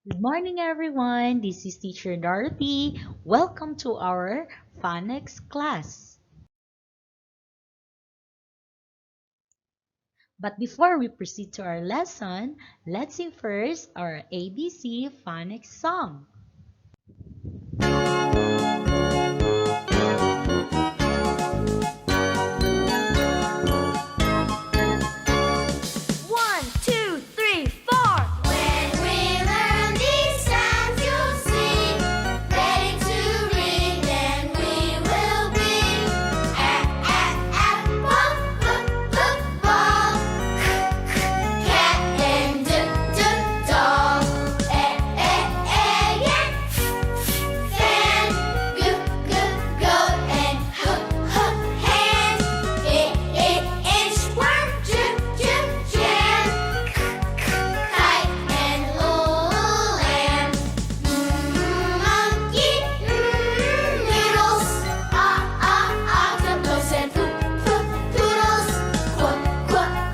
Good morning, everyone. This is Teacher Dorothy. Welcome to our phonics class. But before we proceed to our lesson, let's sing first our ABC phonics song. One, two, three, four. When we learn these sounds, you'll see. Ready to read, then we will be. Apple, football. Cat and dog. Egg and fan. Goat and hand. Inchworm, jam. Kite and lamb. Monkey, noodles. Octopus and poodles.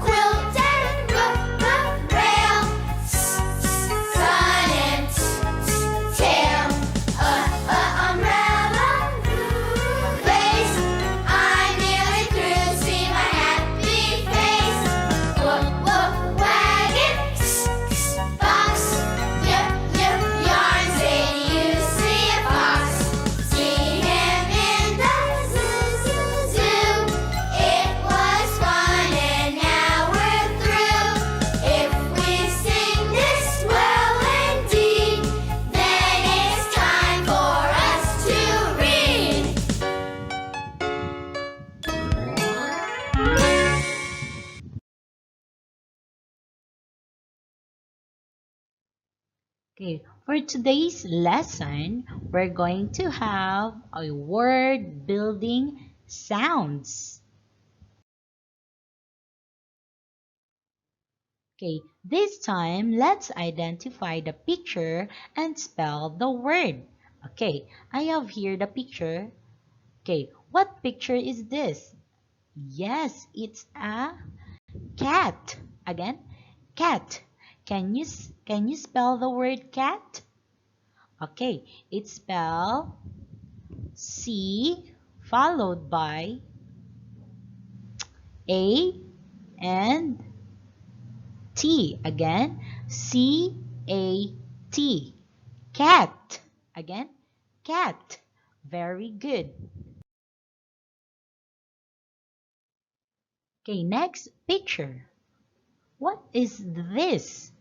Quilt and rail. Sun and tail. Umbrella vase. I'm nearly through. See my happy face. Wagon, box. Yarn. Say you see a fox. See him in the zoo. It was fun and now we're through. If we sing this well indeed, then it's time for us to read. Okay, for today's lesson, we're going to have a word building sounds. Okay, this time let's identify the picture and spell the word. Okay, I have here the picture. Okay, what picture is this? Yes, it's a cat. Again, cat. Can you spell the word cat? Okay, it's spelled C followed by A and T. Again, C-A-T. Cat. Again, cat. Very good. Okay, next picture. What is this?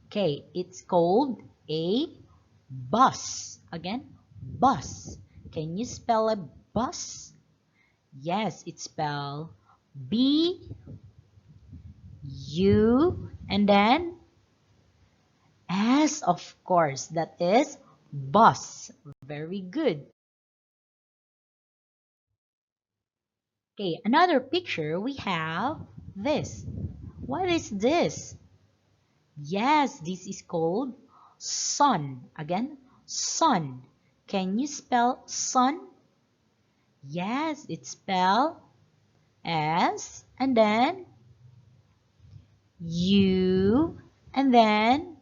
Okay, it's called a bus. Again, bus. Can you spell a bus? Yes, it's spelled B U and then S, of course. That is bus. Very good. Okay, another picture we have this. What is this? Yes, this is called sun. Again, sun. Can you spell sun? Yes, it's spelled S and then U and then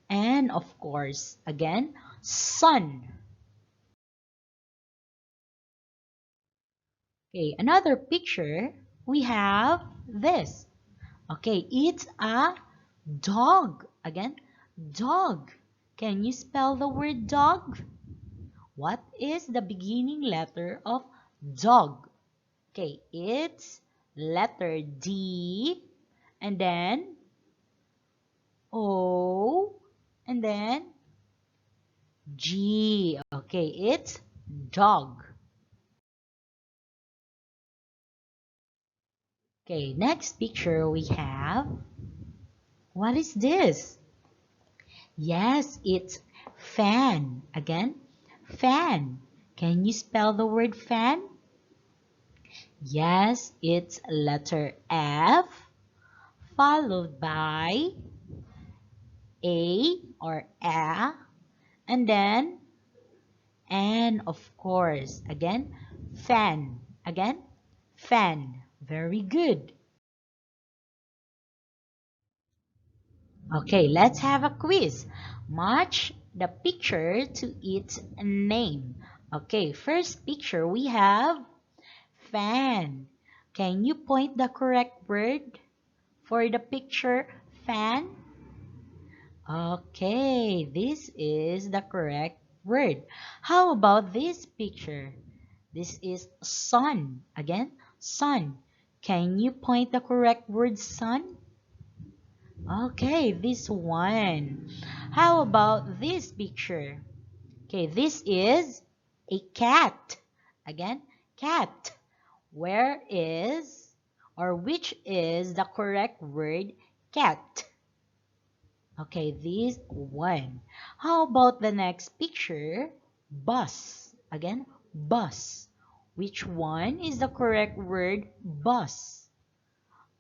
N, of course. Again, sun. Okay, another picture, we have this. Okay, it's a dog. Again, dog. Can you spell the word dog? What is the beginning letter of dog? Okay, it's letter D and then O and then G. Okay, it's dog. Okay, next picture we have. What is this? Yes, it's fan. Again, fan. Can you spell the word fan? Yes, it's letter F followed by A or A and then N, of course. Again, fan. Again, fan. Very good. Okay, let's have a quiz. Match the picture to its name. Okay, first picture we have fan. Can you point the correct word for the picture fan? Okay, this is the correct word. How about this picture? This is sun. Again, sun. Can you point the correct word sun? Okay, this one. How about this picture? Okay, this is a cat. Again, cat. Where is or which is the correct word cat? Okay, this one. How about the next picture? Bus. Again, bus. Which one is the correct word bus?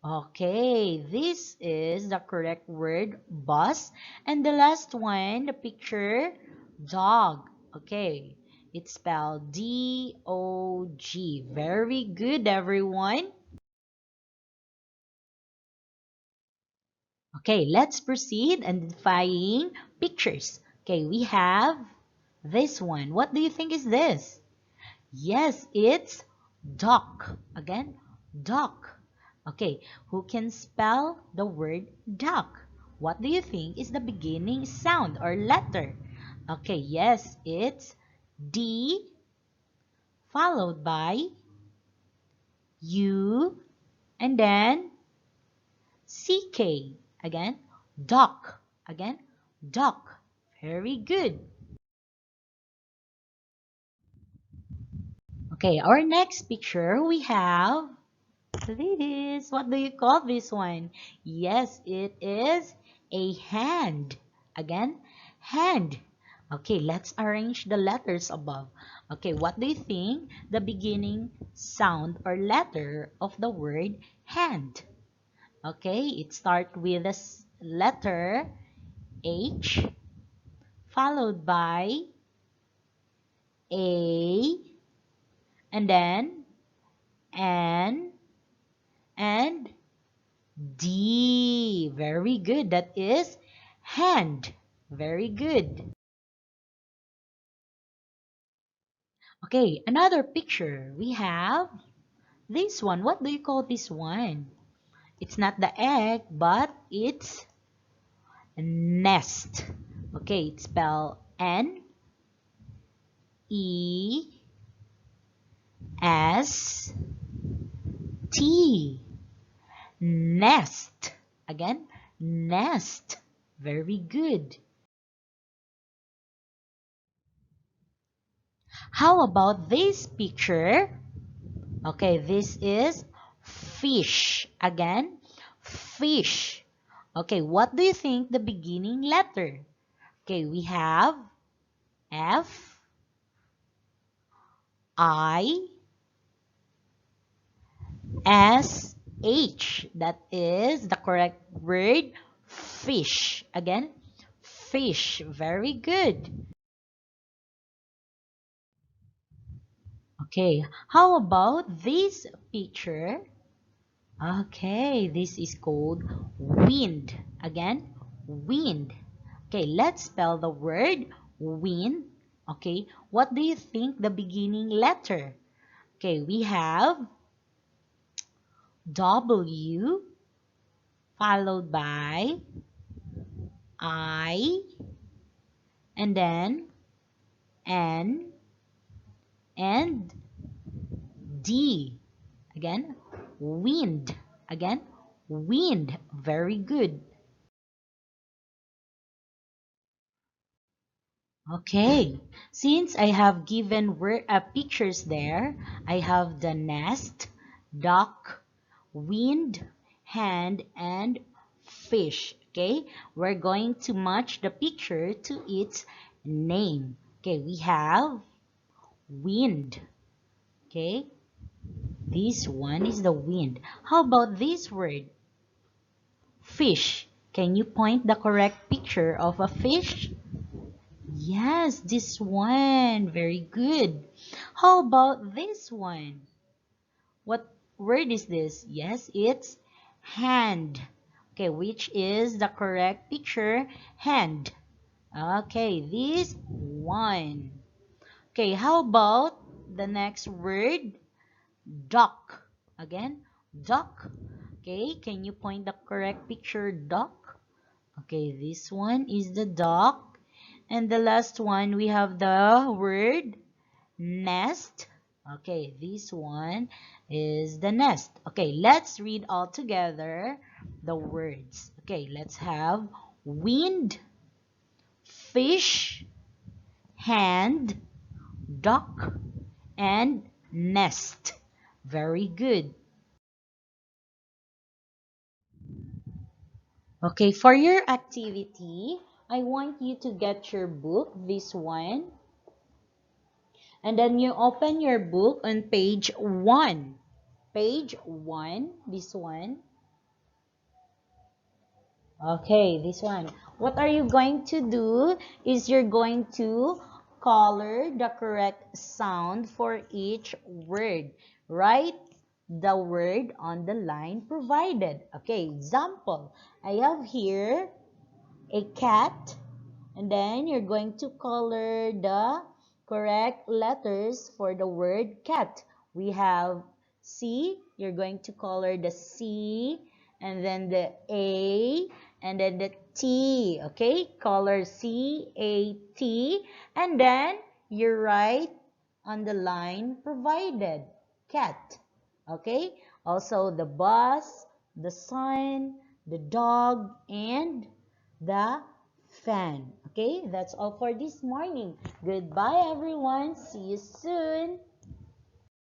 Okay, this is the correct word bus. And the last one, the picture dog. Okay, it's spelled D-O-G. Very good, everyone. Okay, let's proceed identifying pictures. Okay, we have this one. What do you think is this? Yes, it's duck. Again, duck. Okay, who can spell the word duck? What do you think is the beginning sound or letter? Okay, yes, it's D followed by U and then CK. Again, duck. Again, duck. Very good. Okay, our next picture we have this. What do you call this one? Yes, it is a hand. Again, hand. Okay, let's arrange the letters above. Okay, what do you think the beginning sound or letter of the word hand? Okay, it starts with the letter H followed by A and then N and D. Very good. That is hand. Very good. Okay, another picture. We have this one. What do you call this one? It's not the egg, but it's nest. Okay, it's spelled N-E-S-T. Nest. Again, nest. Very good. How about this picture? Okay, this is fish. Again, fish. Okay, what do you think the beginning letter? Okay, we have F, I, S, H. That is the correct word, fish. Again, fish. Very good. Okay, how about this picture? Okay, this is called wind. Again, wind. Okay, let's spell the word wind. Okay, what do you think the beginning letter? Okay, we have W followed by I and then N and D. Again, wind. Again, wind. Very good. Okay, since I have given pictures there, I have the nest, duck, wind, hand, and fish. Okay, we're going to match the picture to its name. Okay, we have wind. Okay, this one is the wind. How about this word? Fish. Can you point the correct picture of a fish? Yes, this one. Very good. How about this one? What word is this? Yes, it's hand. Okay, which is the correct picture? Hand. Okay, this one. Okay, how about the next word? Duck. Again, duck. Okay, can you point the correct picture? Duck. Okay, this one is the duck. And the last one, we have the word nest. Okay, this one is the nest. Okay, let's read all together the words. Okay, let's have wind, fish, hand, duck, and nest. Very good. Okay, for your activity, I want you to get your book, this one, and then you open your book on page 1. Page 1, this one. Okay, this one. What are you going to do is you're going to color the correct sound for each word. Write the word on the line provided. Okay, example. I have here a cat, and then you're going to color the correct letters for the word cat. We have C, you're going to color the C, and then the A, and then the T. Okay, color C, A, T, and then you write on the line provided, cat. Okay, also the bus, the sun, the dog, and the fan. Okay, that's all for this morning. Goodbye, everyone. See you soon.